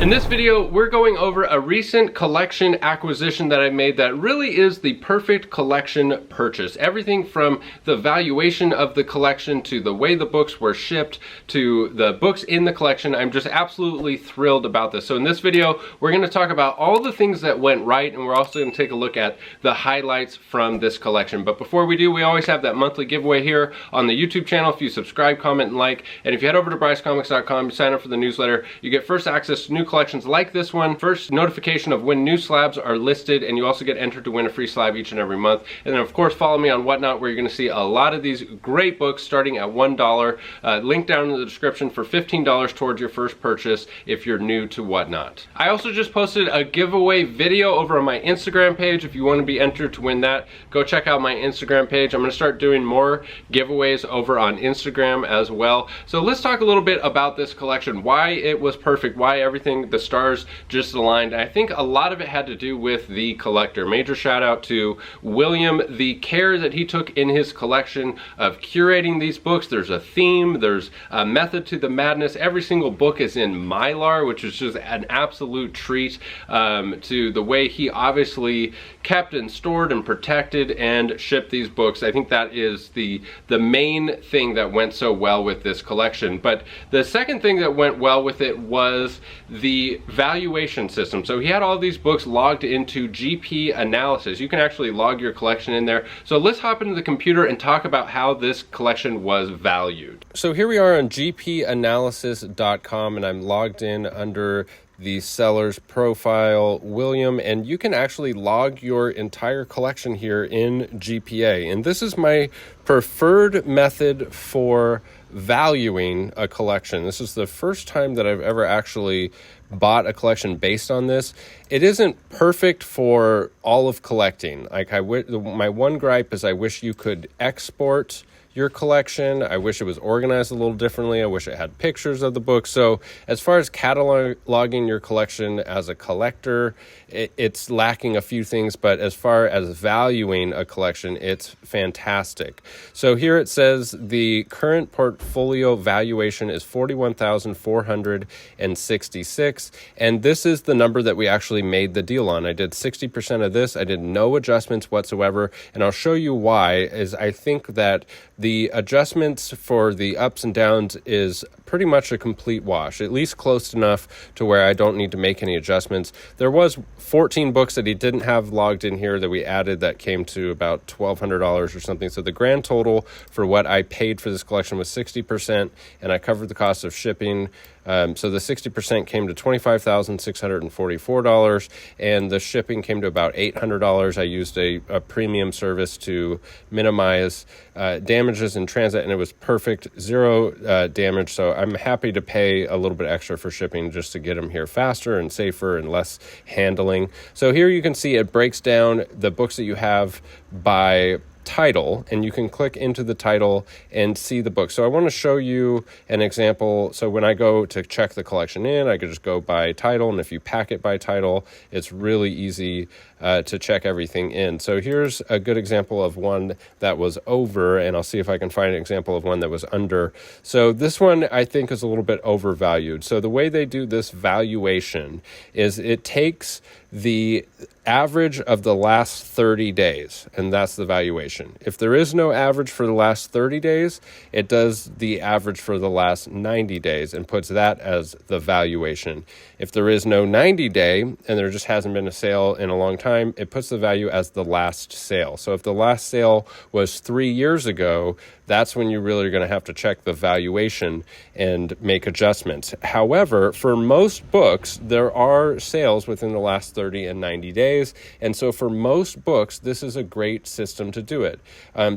In this video, we're going over a recent collection acquisition that I made that really is the perfect collection purchase. Everything from the valuation of the collection to the way the books were shipped to the books in the collection. I'm just absolutely thrilled about this. So in this video, we're going to talk about all the things that went right, and we're also going to take a look at the highlights from this collection. But before we do, we always have that monthly giveaway here on the YouTube channel. If you subscribe, comment, and like, and if you head over to brycecomics.com, you sign up for the newsletter, you get first access to new collections like this one, first notification of when new slabs are listed, and you also get entered to win a free slab each and every month. And then of course follow me on Whatnot, where you're going to see a lot of these great books starting at $1. Link down in the description for $15 towards your first purchase if you're new to Whatnot. I also just posted a giveaway video over on my Instagram page. If you want to be entered to win that, go check out my Instagram page. I'm going to start doing more giveaways over on Instagram as well. So let's talk a little bit about this collection, why it was perfect, why everything, the stars just aligned. I think a lot of it had to do with the collector. Major shout out to William, the care that he took in his collection of curating these books. There's a theme, there's a method to the madness. Every single book is in Mylar, which is just an absolute treat to the way he obviously kept and stored and protected and shipped these books. I think that is the main thing that went so well with this collection. But the second thing that went well with it was the valuation system. So he had all these books logged into GP analysis. You can actually log your collection in there. So let's hop into the computer and talk about how this collection was valued. So here we are on gpanalysis.com, and I'm logged in under the seller's profile, William, and you can actually log your entire collection here in GPA. And this is my preferred method for valuing a collection. This is the first time that I've ever actually bought a collection based on this. It isn't perfect for all of collecting. Like my one gripe is I wish you could export your collection. I wish it was organized a little differently. I wish it had pictures of the book. So as far as cataloging your collection as a collector, it's lacking a few things, but as far as valuing a collection, it's fantastic. So here it says the current portfolio valuation is $41,466, and this is the number that we actually made the deal on. I did 60% of this. I did no adjustments whatsoever, and I'll show you why. Is I think that the adjustments for the ups and downs is pretty much a complete wash, at least close enough to where I don't need to make any adjustments. There was 14 books that he didn't have logged in here that we added that came to about $1,200 or something. So the grand total for what I paid for this collection was 60%, and I covered the cost of shipping. So the 60% came to $25,644, and the shipping came to about $800. I used a premium service to minimize damages in transit, and it was perfect, zero damage. So I'm happy to pay a little bit extra for shipping just to get them here faster and safer and less handling. So here you can see it breaks down the books that you have by title, and you can click into the title and see the book. So I want to show you an example. So when I go to check the collection in, I could just go by title, and if you pack it by title, it's really easy to check everything in. So here's a good example of one that was over, and I'll see if I can find an example of one that was under. So this one I think is a little bit overvalued. So the way they do this valuation is it takes the average of the last 30 days, and that's the valuation. If there is no average for the last 30 days, it does the average for the last 90 days and puts that as the valuation. If there is no 90 day and there just hasn't been a sale in a long time, it puts the value as the last sale. So if the last sale was 3 years ago, that's when you really are going to have to check the valuation and make adjustments. However, for most books, there are sales within the last 30 and 90 days. And so for most books, this is a great system to do it.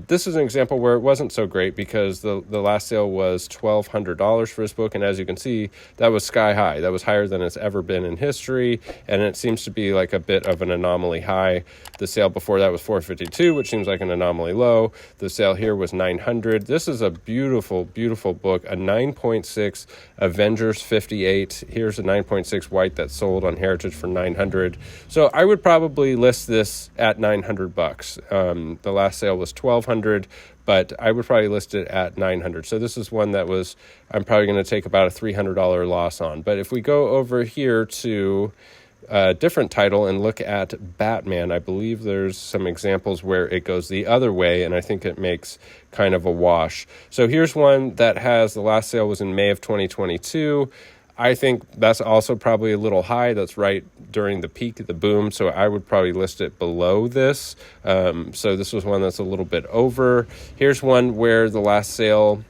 This is an example where it wasn't so great because the last sale was $1,200 for this book. And as you can see, that was sky high. That was higher than it's ever been in history. And it seems to be like a bit of an anomaly high. The sale before that was $452, which seems like an anomaly low. The sale here was $900. This is a beautiful, beautiful book, a 9.6 Avengers 58. Here's a 9.6 white that sold on Heritage for $900. So I would probably list this at $900. The last sale was $1,200, but I would probably list it at $900. So this is one that I'm probably going to take about a $300 loss on. But if we go over here to a different title and look at Batman, I believe there's some examples where it goes the other way, and I think it makes kind of a wash. So here's one that has, the last sale was in May of 2022. I think that's also probably a little high. That's right during the peak of the boom, so I would probably list it below this. So this was one that's a little bit over. Here's one where the last sale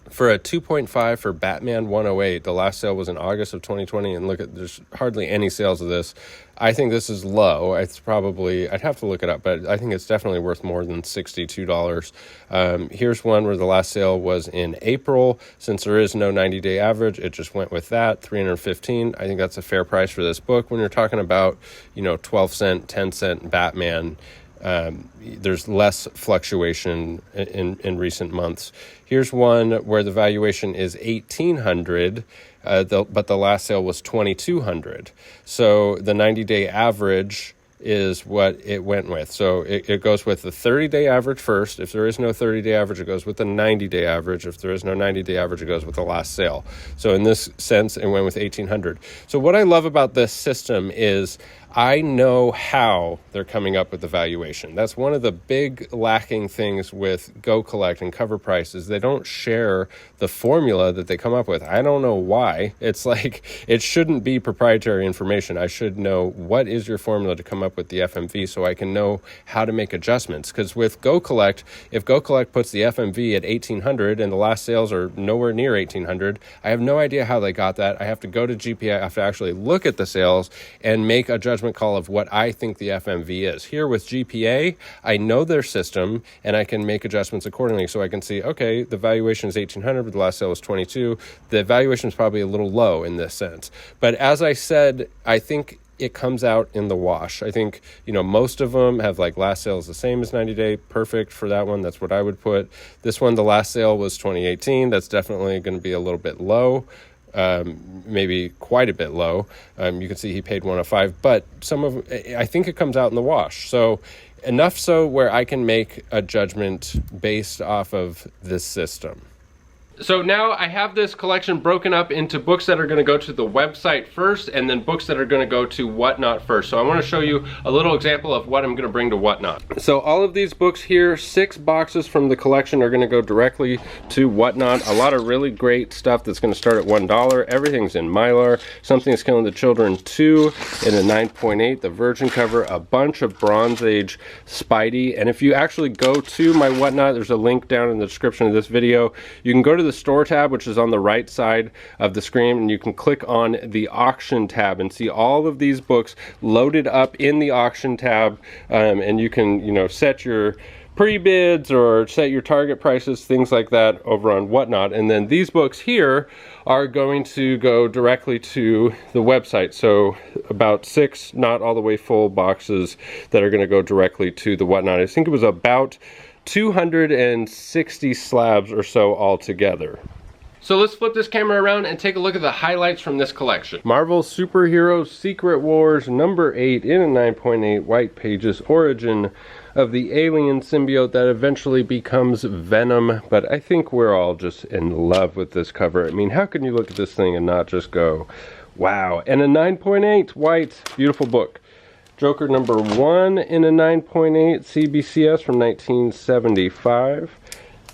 for a 2.5 for Batman 108, the last sale was in August of 2020, and look at, there's hardly any sales of this. I think this is low. It's probably, I'd have to look it up, but I think it's definitely worth more than $62. Here's one where the last sale was in April. Since there is no 90-day average, it just went with that, $315. I think that's a fair price for this book. When you're talking about, 12 cent, 10 cent Batman, there's less fluctuation in recent months. Here's one where the valuation is $1,800, but the last sale was $2,200. So the 90-day average is what it went with. So it goes with the 30-day average first. If there is no 30-day average, it goes with the 90-day average. If there is no 90-day average, it goes with the last sale. So in this sense, it went with $1,800. So what I love about this system is I know how they're coming up with the valuation. That's one of the big lacking things with Go Collect and Cover Prices. They don't share the formula that they come up with. I don't know why. It's like, it shouldn't be proprietary information. I should know what is your formula to come up with the FMV so I can know how to make adjustments. Because with Go Collect, if Go Collect puts the FMV at $1,800 and the last sales are nowhere near $1,800, I have no idea how they got that. I have to go to GPA. I have to actually look at the sales and make a judgment call of what I think the FMV is. Here with GPA, I know their system and I can make adjustments accordingly. So I can see, okay, the valuation is $1,800, but the last sale was $2,200. The valuation is probably a little low in this sense. But as I said, I think it comes out in the wash. I think, most of them have like last sale is the same as 90-day. Perfect for that one. That's what I would put. This one, the last sale was 2018. That's definitely going to be a little bit low. Maybe quite a bit low. You can see he paid 105, but some of, I think it comes out in the wash. So enough so where I can make a judgment based off of this system. So now I have this collection broken up into books that are going to go to the website first and then books that are going to go to Whatnot first. So I want to show you a little example of what I'm going to bring to Whatnot. So all of these books here, 6 boxes from the collection are going to go directly to Whatnot. A lot of really great stuff that's going to start at $1. Everything's in Mylar. Something's Killing the Children 2 in a 9.8, the Virgin cover, a bunch of Bronze Age Spidey. And if you actually go to my Whatnot, there's a link down in the description of this video. You can go to the store tab, which is on the right side of the screen, and you can click on the auction tab and see all of these books loaded up in the auction tab, and you can set your pre-bids or set your target prices, things like that over on Whatnot. And then these books here are going to go directly to the website. So about 6 not all the way full boxes that are going to go directly to the Whatnot. I think it was about 260 slabs or so altogether. So let's flip this camera around and take a look at the highlights from this collection. Marvel Superhero Secret Wars number 8 in a 9.8 white pages, origin of the alien symbiote that eventually becomes Venom. But I think we're all just in love with this cover. I mean, how can you look at this thing and not just go, wow? And a 9.8 white, beautiful book. Joker number 1 in a 9.8 CBCS from 1975.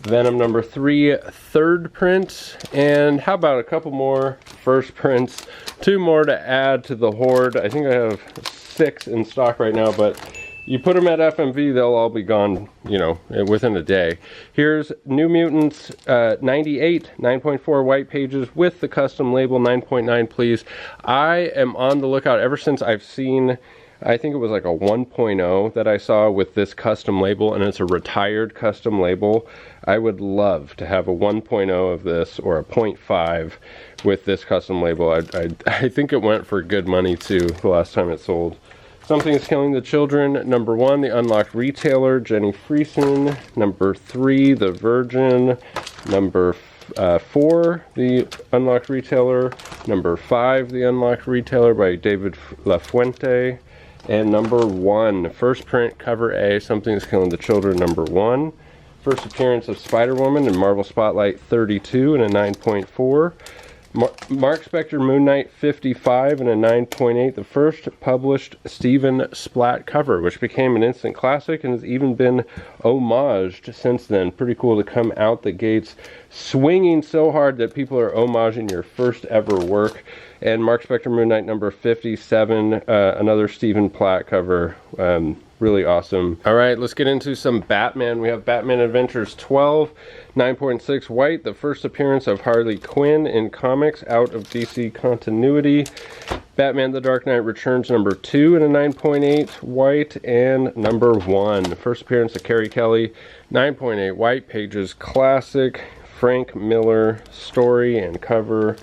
Venom number 3, third print. And how about a couple more first prints? 2 more to add to the horde. I think I have 6 in stock right now, but you put them at FMV, they'll all be gone, within a day. Here's New Mutants 98, 9.4 white pages with the custom label, 9.9 please. I am on the lookout ever since I've seen, I think it was like a 1.0 that I saw with this custom label, and it's a retired custom label. I would love to have a 1.0 of this or a 0.5 with this custom label. I think it went for good money too the last time it sold. Something is Killing the Children, number 1, The Unlocked Retailer, Jenny Friesen. Number 3, The Virgin. Number 4, The Unlocked Retailer. Number 5, The Unlocked Retailer by David LaFuente. And number 1, first print, cover A, Something is Killing the Children, number 1. First appearance of Spider-Woman in Marvel Spotlight 32 and a 9.4. Mark Spector Moon Knight 55 and a 9.8, the first published Stephen Splat cover, which became an instant classic and has even been homaged since then. Pretty cool to come out the gates swinging so hard that people are homaging your first ever work. And Mark Spector Moon Knight number 57, another Stephen Platt cover. Really awesome. All right, let's get into some Batman. We have Batman Adventures 12, 9.6 white, the first appearance of Harley Quinn in comics out of DC continuity. Batman The Dark Knight Returns number 2 in a 9.8 white, and number 1, first appearance of Carrie Kelly, 9.8 white, pages classic, Frank Miller story and cover,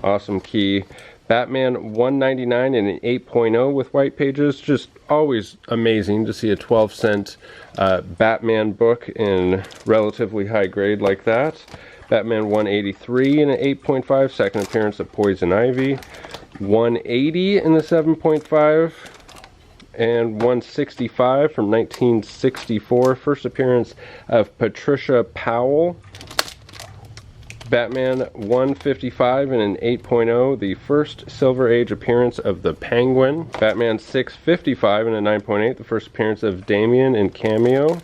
awesome key. Batman 199 and an 8.0 with white pages. Just always amazing to see a 12-cent Batman book in relatively high grade like that. Batman 183 and an 8.5, second appearance of Poison Ivy. 180 in the 7.5. And 165 from 1964, first appearance of Patricia Powell. Batman 155 and an 8.0, the first Silver Age appearance of the Penguin. Batman 655 and a 9.8, the first appearance of Damian in cameo.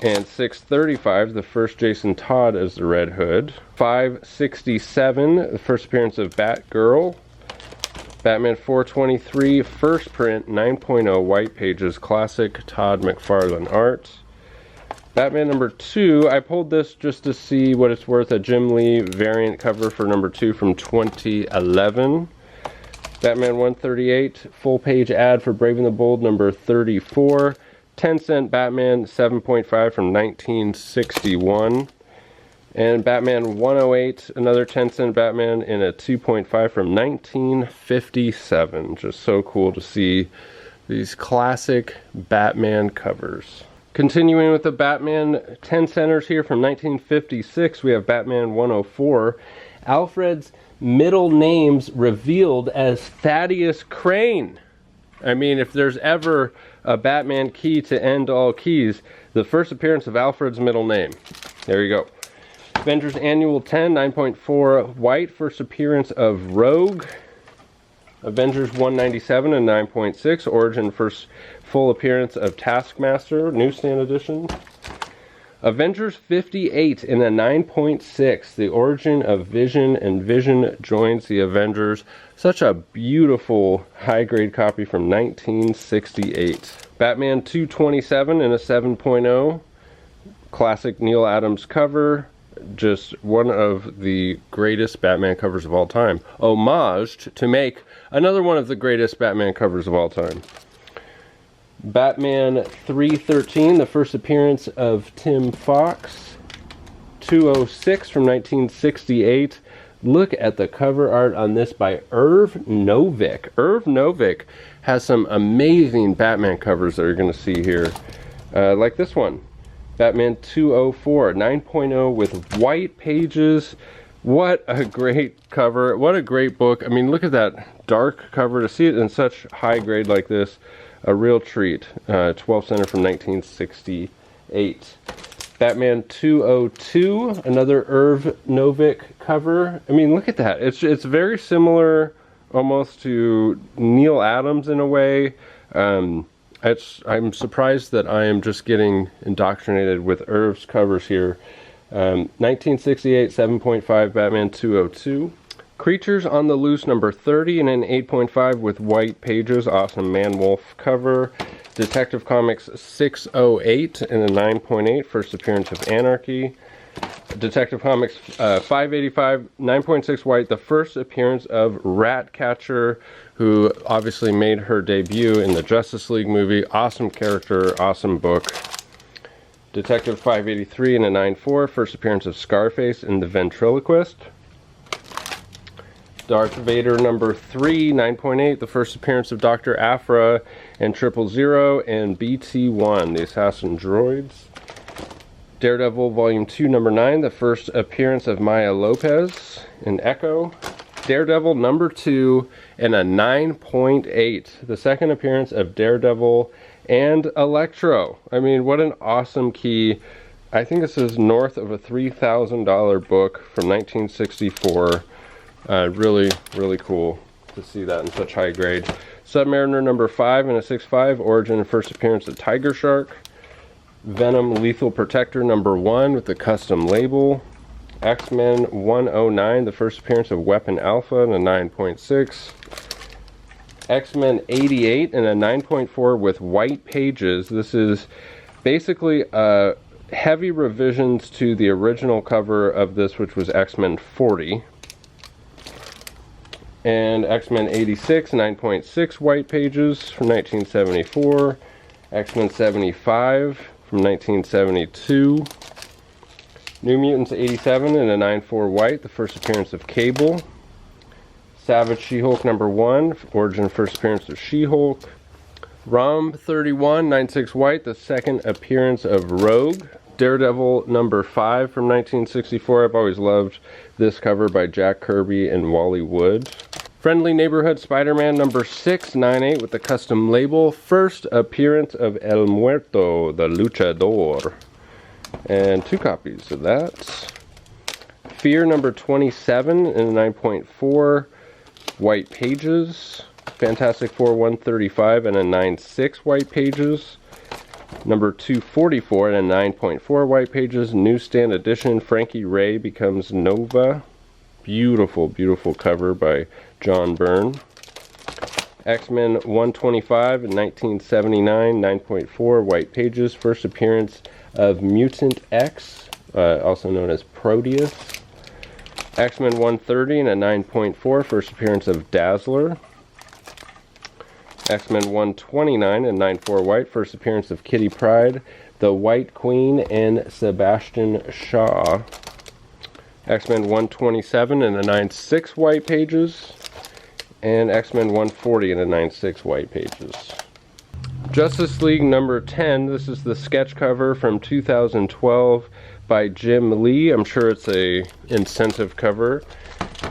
And 635, the first Jason Todd as the Red Hood. 567, the first appearance of Batgirl. Batman 423, first print, 9.0 white pages, classic Todd McFarlane art. Batman number 2, I pulled this just to see what it's worth, a Jim Lee variant cover for number 2 from 2011. Batman 138, full page ad for Brave and the Bold number 34. 10-cent Batman 7.5 from 1961. And Batman 108, another 10-cent Batman in a 2.5 from 1957. Just so cool to see these classic Batman covers. Continuing with the Batman 10 centers here from 1956, we have Batman 104. Alfred's middle name's revealed as Thaddeus Crane. I mean, if there's ever a Batman key to end all keys, the first appearance of Alfred's middle name. There you go. Avengers Annual 10, 9.4 white, first appearance of Rogue. Avengers 197 and 9.6, origin first full appearance of Taskmaster, newsstand edition. Avengers 58 in a 9.6, the origin of Vision, and Vision joins the Avengers. Such a beautiful high-grade copy from 1968. Batman 227 in a 7.0, classic Neil Adams cover. Just one of the greatest Batman covers of all time. Homaged to make another one of the greatest Batman covers of all time. Batman 313, the first appearance of Tim Fox. 206 from 1968. Look at the cover art on this by Irv Novick. Irv Novick has some amazing Batman covers that you're going to see here. Like this one. Batman 204, 9.0 with white pages. What a great cover. What a great book. I mean, look at that dark cover. To see it in such high grade like this, a real treat. 12 center from 1968. Batman 202, another Irv Novick cover. I mean, look at that. It's very similar almost to Neil Adams in a way. I'm surprised that I am just getting indoctrinated with Irv's covers here. 1968, 7.5, Batman 202. Creatures on the Loose number 30 and an 8.5 with white pages. Awesome Man-Wolf cover. Detective Comics 608 and a 9.8, first appearance of Anarchy. Detective Comics 585, 9.6 white, the first appearance of Ratcatcher, who obviously made her debut in the Justice League movie. Awesome character, awesome book. Detective 583 and a 9.4, first appearance of Scarface in The Ventriloquist. Darth Vader number 3, 9.8, the first appearance of Dr. Aphra and 000 and BT-1, the Assassin Droids. Daredevil Volume 2, number 9, the first appearance of Maya Lopez in Echo. Daredevil number 2 and a 9.8, the second appearance of Daredevil and Electro. I mean, what an awesome key I think this is north of a $3,000 book from 1964. Really, really cool to see that in such high grade. Submariner number 5 in a 6.5, origin and first appearance of Tiger Shark. Venom Lethal Protector number 1 with the custom label. X-Men 109, the first appearance of Weapon Alpha in a 9.6. X-Men 88 in a 9.4 with white pages. This is basically heavy revisions to the original cover of this, which was X-Men 40. And X-Men 86, 9.6 white pages from 1974. X-Men 75 from 1972. New Mutants 87 in a 9.4 white, the first appearance of Cable. Savage She-Hulk number 1, origin first appearance of She-Hulk. Rom 31, 9.6 white, the second appearance of Rogue. Daredevil number 5 from 1964. I've always loved this cover by Jack Kirby and Wally Wood. Friendly Neighborhood Spider-Man number 6, 9.8 with the custom label. First appearance of El Muerto, the Luchador. And 2 copies of that. Fear number 27 in a 9.4 white pages. Fantastic Four 135 and a 9.6 white pages. Number 244 and a 9.4 white pages. Newsstand edition. Frankie Ray becomes Nova. Beautiful, beautiful cover by John Byrne. X-Men 125 in 1979, 9.4 white pages. First appearance of Mutant X, also known as Proteus. X-Men 130 in a 9.4, first appearance of Dazzler. X-Men 129 in 9.4 white, first appearance of Kitty Pryde, the White Queen, and Sebastian Shaw. X-Men 127 in a 9.6 white pages, and X-Men 140 in a 9.6 white pages. Justice League number 10, this is the sketch cover from 2012 by Jim Lee. I'm sure it's a incentive cover.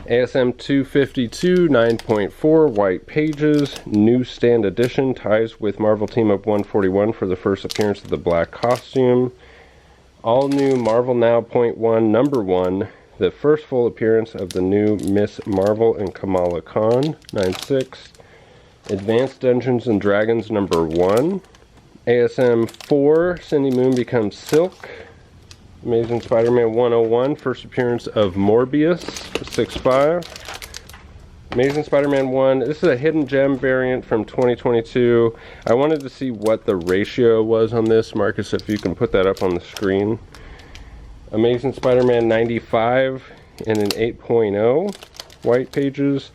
ASM 252, 9.4 white pages, newsstand edition, ties with Marvel Team Up 141 for the first appearance of the black costume. All new Marvel Now .1 number 1, the first full appearance of the new Miss Marvel and Kamala Khan, 9.6. Advanced Dungeons and Dragons number 1. ASM 4, Cindy Moon becomes Silk. Amazing Spider-Man 101, first appearance of Morbius, 6.5. Amazing Spider-Man 1, this is a hidden gem variant from 2022. I wanted to see what the ratio was on this. Marcus, if you can put that up on the screen. Amazing Spider-Man 95 in an 8.0, white pages.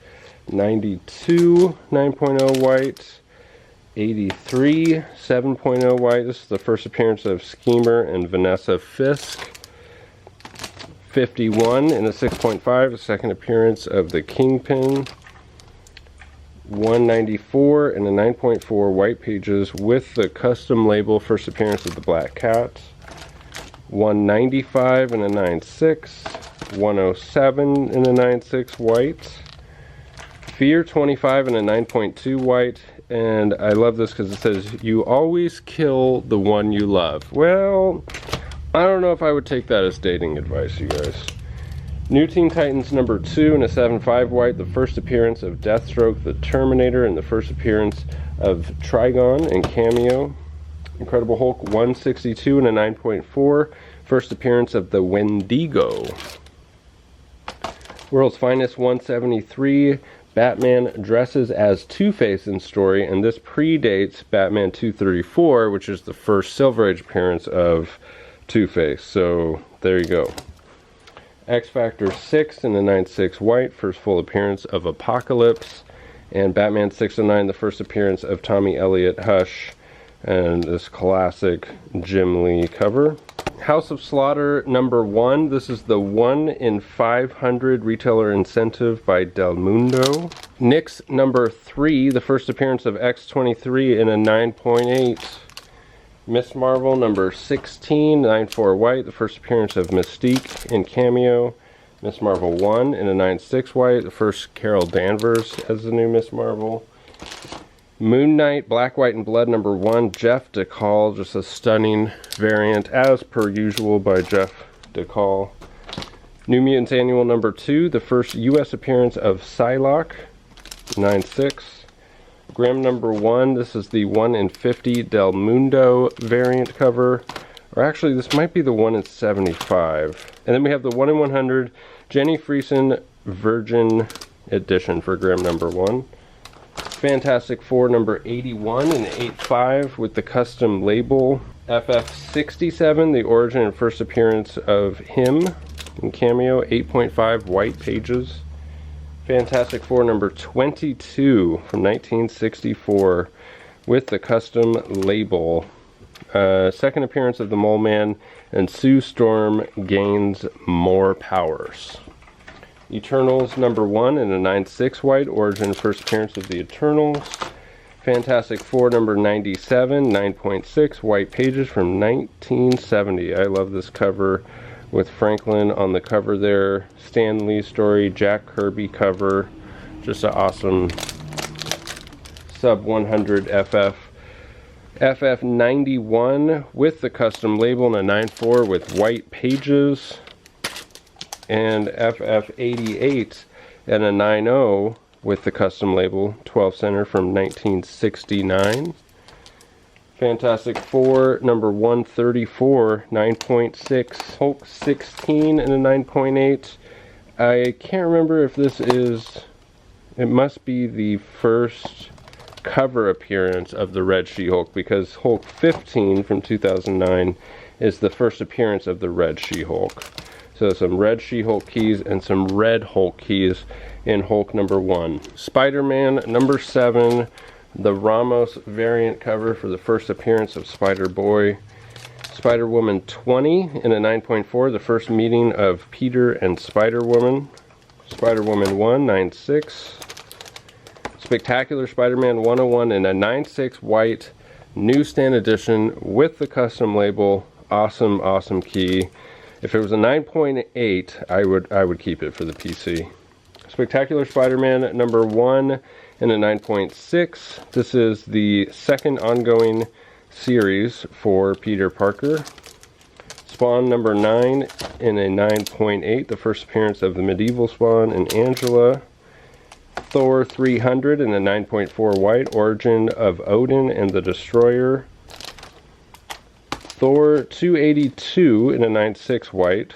92, 9.0 white. 83, 7.0 white. This is the first appearance of Schemer and Vanessa Fisk. 51 in a 6.5, the second appearance of the Kingpin. 194 in a 9.4 white pages with the custom label, first appearance of the Black Cat. 195 in a 9.6. 107 in a 9.6 white. Fear 25 in a 9.2 white. And I love this because it says, you always kill the one you love. Well, I don't know if I would take that as dating advice, you guys. New Teen Titans number 2 in a 7.5 white, the first appearance of Deathstroke the Terminator, and the first appearance of Trigon and Cameo. Incredible Hulk 162 in a 9.4, first appearance of the Wendigo. World's Finest 173, Batman dresses as Two-Face in story, and this predates Batman 234, which is the first Silver Age appearance of Two-Face. So there you go. X Factor 6 in the 9.6 white, first full appearance of Apocalypse, and Batman 609, the first appearance of Tommy Elliott Hush, and this classic Jim Lee cover. House of Slaughter number 1. This is the 1 in 500 retailer incentive by Del Mundo. Nyx number 3, the first appearance of X-23 in a 9.8. Miss Marvel number 16, 9.4 white, the first appearance of Mystique in Cameo. Miss Marvel 1 in a 9.6 white, the first Carol Danvers as the new Miss Marvel. Moon Knight, Black, White, and Blood #1, Jeff DeCall, just a stunning variant, as per usual, by Jeff DeCall. New Mutants Annual #2, the first U.S. appearance of Psylocke, 9/6. Grimm #1, this is the 1 in 50 Del Mundo variant cover. Or actually, this might be the 1 in 75. And then we have the 1 in 100 Jenny Friesen Virgin Edition for Grimm #1. Fantastic Four #81 and 8/5 with the custom label. FF67, the origin and first appearance of him in cameo, 8.5 white pages. Fantastic Four #22 from 1964 with the custom label. Second appearance of the Mole Man, and Sue Storm gains more powers. Eternals #1 in a 9/6 white, origin first appearance of the Eternals. Fantastic Four #97, 9.6 white pages from 1970. I love this cover with Franklin on the cover there. Stan Lee story, Jack Kirby cover. Just an awesome sub 100 FF. FF91 with the custom label in a 9/4 with white pages. And FF88 and a 9/0 with the custom label, 12 center from 1969. Fantastic Four #134, 9.6. Hulk 16 and a 9.8. I can't remember if this is, it must be the first cover appearance of the Red She-Hulk, because Hulk 15 from 2009 is the first appearance of the Red She-Hulk. So some Red She-Hulk keys and some Red Hulk keys in Hulk #1. Spider-Man #7, the Ramos variant cover for the first appearance of Spider-Boy. Spider-Woman 20 in a 9.4, the first meeting of Peter and Spider-Woman. Spider-Woman 1, 9/6. Spectacular Spider-Man 101 in a 9/6 white newsstand edition with the custom label. Awesome, awesome key. If it was a 9.8, I would keep it for the PC. Spectacular Spider-Man #1 in a 9.6. This is the second ongoing series for Peter Parker. Spawn #9 in a 9.8, the first appearance of the medieval Spawn and Angela. Thor 300 in a 9.4 white, origin of Odin and the Destroyer. Thor 282 in a 9/6 white.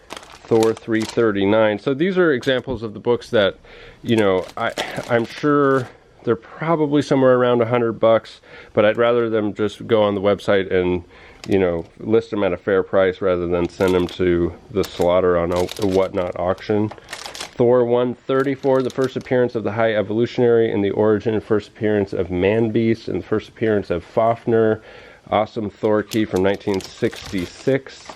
Thor 339. So these are examples of the books that, you know, I'm sure they're probably somewhere around $100, but I'd rather them just go on the website and, you know, list them at a fair price rather than send them to the slaughter on a whatnot auction. Thor 134, the first appearance of the High Evolutionary, and the origin and first appearance of Man-Beast, and the first appearance of Fafnir. Awesome Thor key from 1966.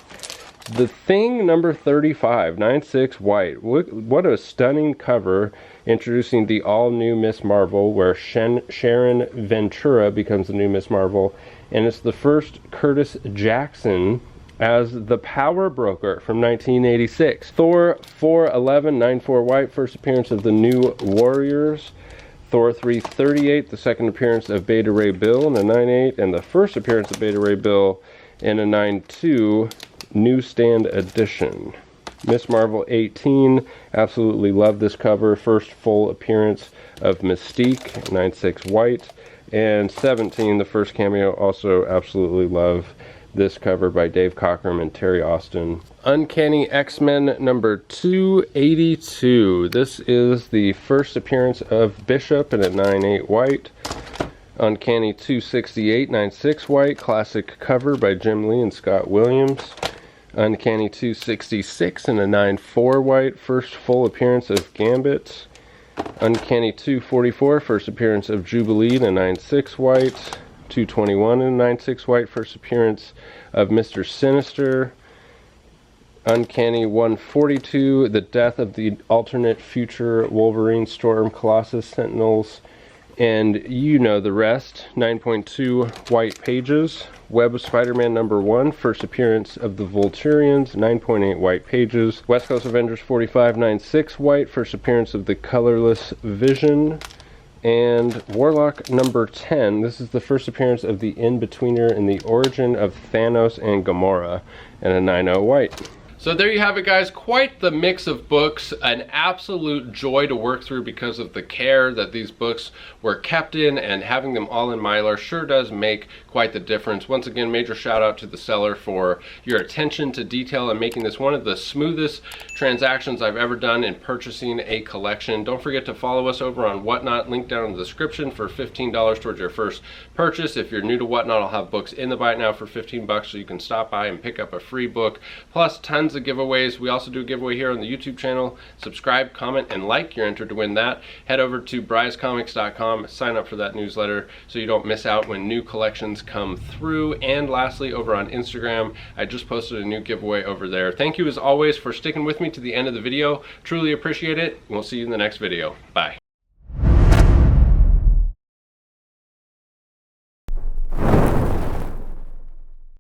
The Thing #35, 9/6 white. What a stunning cover, introducing the all-new Miss Marvel, where Sharon Ventura becomes the new Miss Marvel. And it's the first Curtis Jackson as the Power Broker from 1986. Thor 411, 9/4 white, first appearance of the New Warriors. Thor 338, the second appearance of Beta Ray Bill in a 9/8, and the first appearance of Beta Ray Bill in a 9/2 newsstand edition. Miss Marvel 18, absolutely love this cover. First full appearance of Mystique, 9/6 white. And 17, the first cameo, also absolutely love this cover by Dave Cockrum and Terry Austin. Uncanny X-Men #282. This is the first appearance of Bishop in a 9/8 white. Uncanny 268, 9/6 white. Classic cover by Jim Lee and Scott Williams. Uncanny 266 in a 9/4 white. First full appearance of Gambit. Uncanny 244, first appearance of Jubilee in a 9/6 white. 221 in a 9/6 white, first appearance of Mr. Sinister. Uncanny 142, the death of the alternate future Wolverine, Storm, Colossus, Sentinels, and you know the rest. 9.2 white pages. Web of Spider-Man #1, first appearance of the Vulturians, 9.8 white pages. West Coast Avengers 45, 9/6 white, first appearance of the colorless Vision. And Warlock number 10. This is the first appearance of the In-Betweener in the Origin of Thanos and Gamora, and a 9/0 white. So there you have it, guys. Quite the mix of books. An absolute joy to work through because of the care that these books were kept in, and having them all in Mylar sure does make quite the difference. Once again, major shout out to the seller for your attention to detail and making this one of the smoothest transactions I've ever done in purchasing a collection. Don't forget to follow us over on Whatnot, link down in the description for $15 towards your first purchase. If you're new to Whatnot, I'll have books in the Buy It Now for 15 bucks, so you can stop by and pick up a free book, plus tons of giveaways. We also do a giveaway here on the YouTube channel. Subscribe, comment, and like. You're entered to win that. Head over to brycecomics.com, sign up for that newsletter so you don't miss out when new collections come through. And lastly, over on Instagram, I just posted a new giveaway over there. Thank you as always for sticking with me to the end of the video. Truly appreciate it. We'll see you in the next video. Bye.